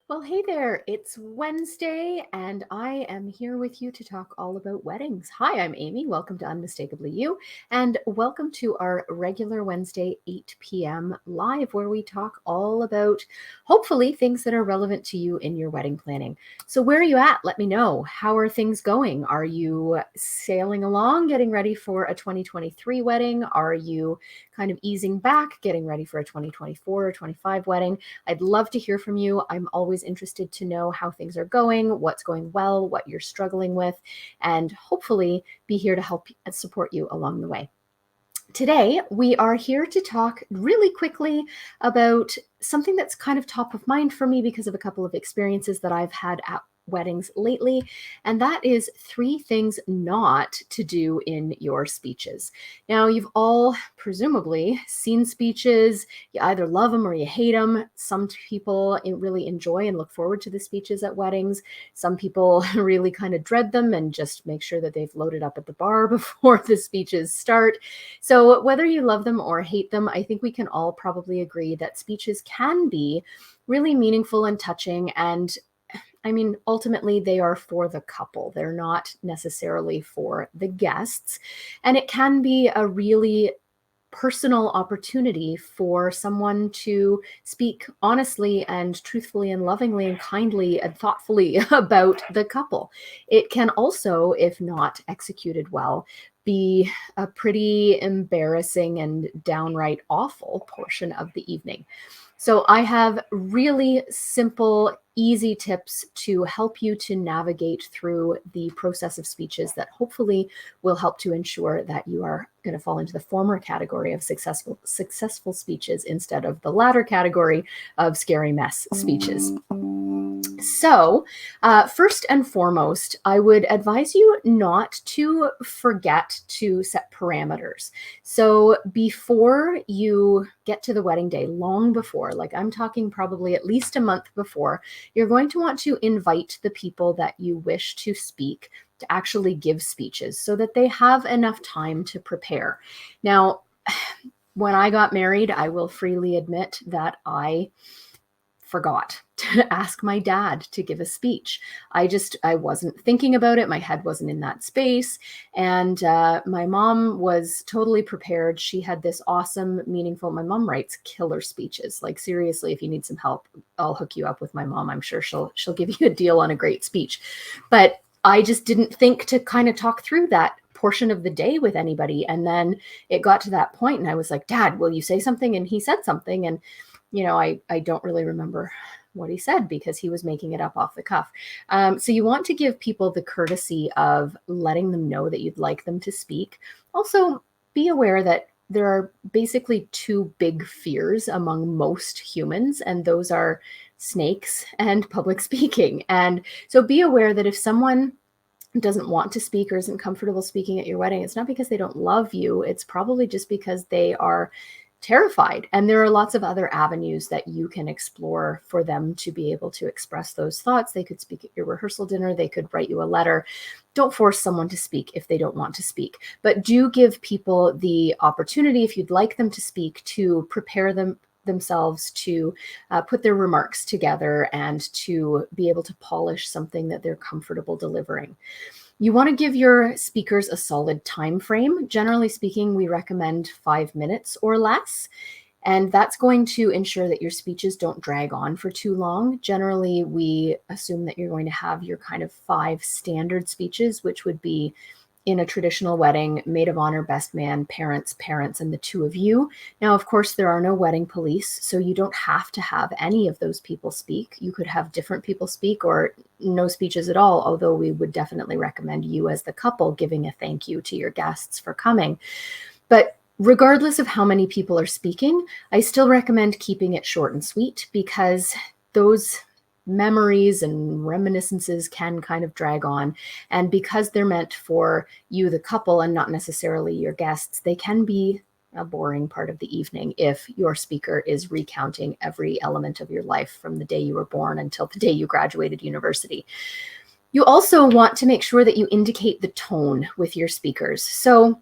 Well, hey there. It's Wednesday, and I am here with you to talk all about weddings. Hi, I'm Amy. Welcome to Unmistakably You, and welcome to our regular Wednesday, 8 p.m. live, where we talk all about hopefully things that are relevant to you in your wedding planning. So, where are you at? Let me know. How are things going? Are you sailing along, getting ready for a 2023 wedding? Are you kind of easing back, getting ready for a 2024 or 25 wedding? I'd love to hear from you. I'm always interested to know how things are going, what's going well, what you're struggling with, and hopefully be here to help and support you along the way. Today, we are here to talk really quickly about something that's kind of top of mind for me because of a couple of experiences that I've had at weddings lately, and that is 3 things not to do in your speeches. Now, you've all presumably seen speeches. You either love them or you hate them. Some people really enjoy and look forward to the speeches at weddings. Some people really kind of dread them and just make sure that they've loaded up at the bar before the speeches start. So, whether you love them or hate them, I think we can all probably agree that speeches can be really meaningful and touching. And I mean, ultimately, they are for the couple, they're not necessarily for the guests. And it can be a really personal opportunity for someone to speak honestly and truthfully and lovingly and kindly and thoughtfully about the couple. It can also, if not executed well, be a pretty embarrassing and downright awful portion of the evening. So, I have really simple, easy tips to help you to navigate through the process of speeches that hopefully will help to ensure that you are going to fall into the former category of successful speeches instead of the latter category of scary mess speeches. So, first and foremost, I would advise you not to forget to set parameters. So, before you get to the wedding day, long before, like I'm talking probably at least a month before, you're going to want to invite the people that you wish to speak to actually give speeches so that they have enough time to prepare. Now, when I got married, I will freely admit that I forgot to ask my dad to give a speech. I wasn't thinking about it. My head wasn't in that space. And my mom was totally prepared. She had this awesome, meaningful, my mom writes killer speeches. Like seriously, if you need some help, I'll hook you up with my mom. I'm sure she'll give you a deal on a great speech. But I just didn't think to kind of talk through that portion of the day with anybody. And then it got to that point and I was like, Dad, will you say something? And he said something. And I don't really remember what he said because he was making it up off the cuff. So you want to give people the courtesy of letting them know that you'd like them to speak. Also, be aware that there are basically 2 big fears among most humans, and those are snakes and public speaking. And so be aware that if someone doesn't want to speak or isn't comfortable speaking at your wedding, it's not because they don't love you. It's probably just because they are terrified. And there are lots of other avenues that you can explore for them to be able to express those thoughts. They could speak at your rehearsal dinner. They could write you a letter. Don't force someone to speak if they don't want to speak, but do give people the opportunity, if you'd like them to speak, to prepare themselves to put their remarks together and to be able to polish something that they're comfortable delivering. You want to give your speakers a solid time frame. Generally speaking, we recommend 5 minutes or less. And that's going to ensure that your speeches don't drag on for too long. Generally, we assume that you're going to have your kind of 5 standard speeches, which would be in a traditional wedding, maid of honor, best man, parents, and the 2 of you. Now, of course, there are no wedding police, so you don't have to have any of those people speak. You could have different people speak or no speeches at all, although we would definitely recommend you as the couple giving a thank you to your guests for coming. But regardless of how many people are speaking, I still recommend keeping it short and sweet because those memories and reminiscences can kind of drag on. And because they're meant for you, the couple, and not necessarily your guests, they can be a boring part of the evening if your speaker is recounting every element of your life from the day you were born until the day you graduated university. You also want to make sure that you indicate the tone with your speakers. So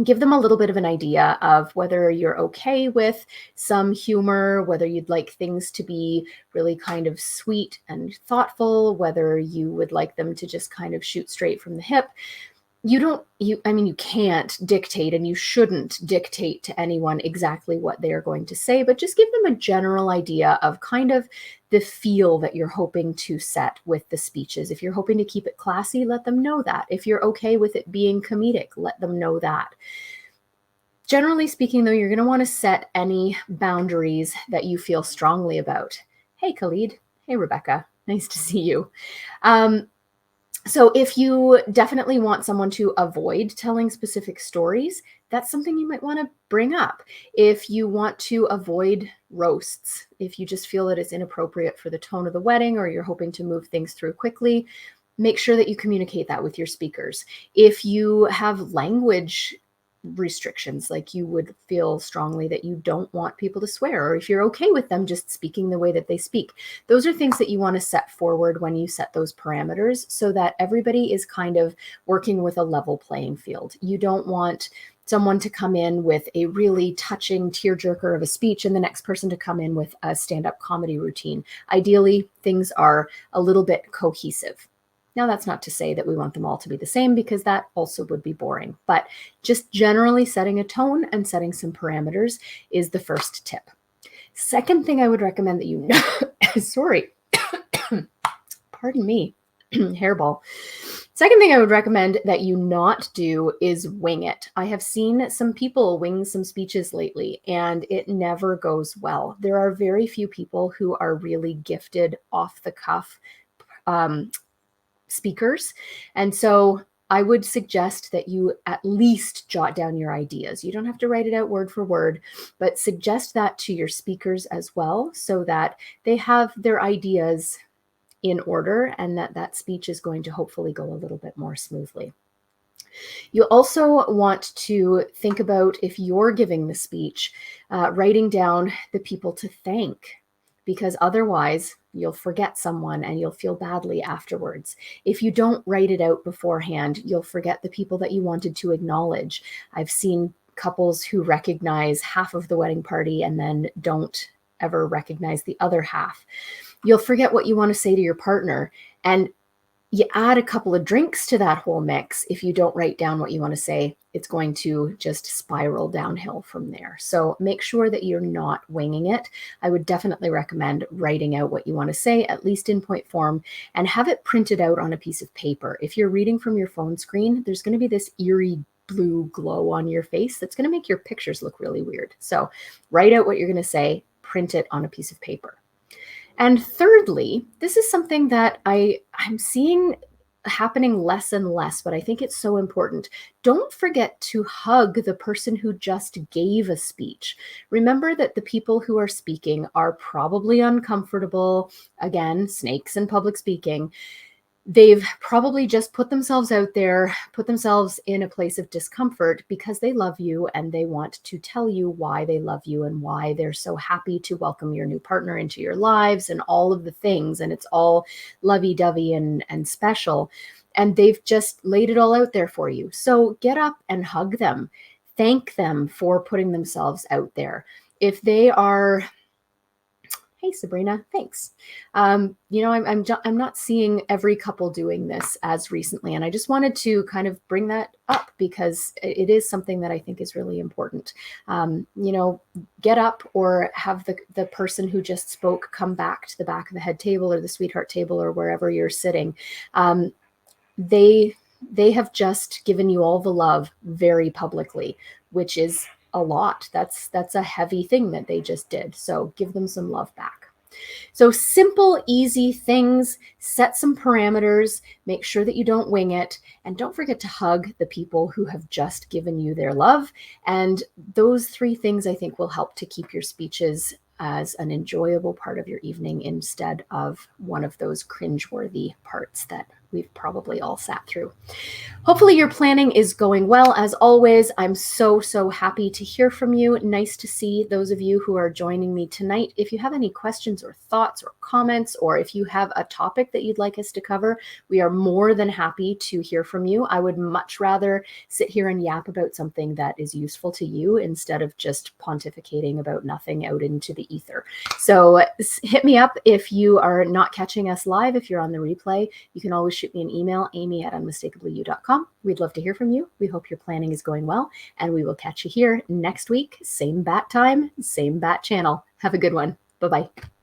give them a little bit of an idea of whether you're okay with some humor, whether you'd like things to be really kind of sweet and thoughtful, whether you would like them to just kind of shoot straight from the hip. You can't dictate, and you shouldn't dictate to anyone exactly what they're going to say, but just give them a general idea of kind of the feel that you're hoping to set with the speeches. If you're hoping to keep it classy, let them know that. If you're okay with it being comedic, let them know that. Generally speaking, though, you're going to want to set any boundaries that you feel strongly about. Hey, Khalid. Hey, Rebecca. Nice to see you. So if you definitely want someone to avoid telling specific stories, that's something you might want to bring up. If you want to avoid roasts, if you just feel that it's inappropriate for the tone of the wedding, or you're hoping to move things through quickly, make sure that you communicate that with your speakers. If you have language restrictions, like you would feel strongly that you don't want people to swear, or if you're okay with them just speaking the way that they speak, those are things that you want to set forward when you set those parameters, so that everybody is kind of working with a level playing field. You don't want someone to come in with a really touching tearjerker of a speech and the next person to come in with a stand-up comedy routine. Ideally, things are a little bit cohesive. Now, that's not to say that we want them all to be the same, because that also would be boring. But just generally setting a tone and setting some parameters is the first tip. Second thing I would recommend that you sorry, pardon me, hairball. Second thing I would recommend that you not do is wing it. I have seen some people wing some speeches lately, and it never goes well. There are very few people who are really gifted off the cuff speakers. And so I would suggest that you at least jot down your ideas. You don't have to write it out word for word, but suggest that to your speakers as well, so that they have their ideas in order, and that speech is going to hopefully go a little bit more smoothly. You also want to think about, if you're giving the speech, writing down the people to thank, because otherwise you'll forget someone and you'll feel badly afterwards. If you don't write it out beforehand, you'll forget the people that you wanted to acknowledge. I've seen couples who recognize half of the wedding party and then don't ever recognize the other half. You'll forget what you want to say to your partner, and you add a couple of drinks to that whole mix. If you don't write down what you want to say, it's going to just spiral downhill from there. So make sure that you're not winging it. I would definitely recommend writing out what you want to say, at least in point form, and have it printed out on a piece of paper. If you're reading from your phone screen, there's going to be this eerie blue glow on your face that's going to make your pictures look really weird. So write out what you're going to say, print it on a piece of paper. And thirdly, this is something that I'm seeing happening less and less, but I think it's so important. Don't forget to hug the person who just gave a speech. Remember that the people who are speaking are probably uncomfortable. Again, snakes in public speaking. They've probably just put themselves out there, put themselves in a place of discomfort because they love you, and they want to tell you why they love you and why they're so happy to welcome your new partner into your lives and all of the things. And it's all lovey-dovey and special. And they've just laid it all out there for you. So get up and hug them. Thank them for putting themselves out there. If they are... Hey, Sabrina, thanks. I'm not seeing every couple doing this as recently, and I just wanted to kind of bring that up because it is something that I think is really important. Get up or have the person who just spoke come back to the back of the head table or the sweetheart table or wherever you're sitting. They have just given you all the love very publicly, which is a lot. That's a heavy thing that they just did. So give them some love back. So simple, easy things, set some parameters, make sure that you don't wing it, and don't forget to hug the people who have just given you their love. And those three things, I think, will help to keep your speeches as an enjoyable part of your evening instead of one of those cringeworthy parts that we've probably all sat through. Hopefully your planning is going well. As always, I'm so happy to hear from you. Nice to see those of you who are joining me tonight. If you have any questions or thoughts or comments, or if you have a topic that you'd like us to cover, we are more than happy to hear from you. I would much rather sit here and yap about something that is useful to you instead of just pontificating about nothing out into the ether. So hit me up if you are not catching us live. If you're on the replay, you can always shoot me an email, amy@unmistakably.you.com. We'd love to hear from you. We hope your planning is going well, and we will catch you here next week. Same bat time, same bat channel. Have a good one. Bye-bye.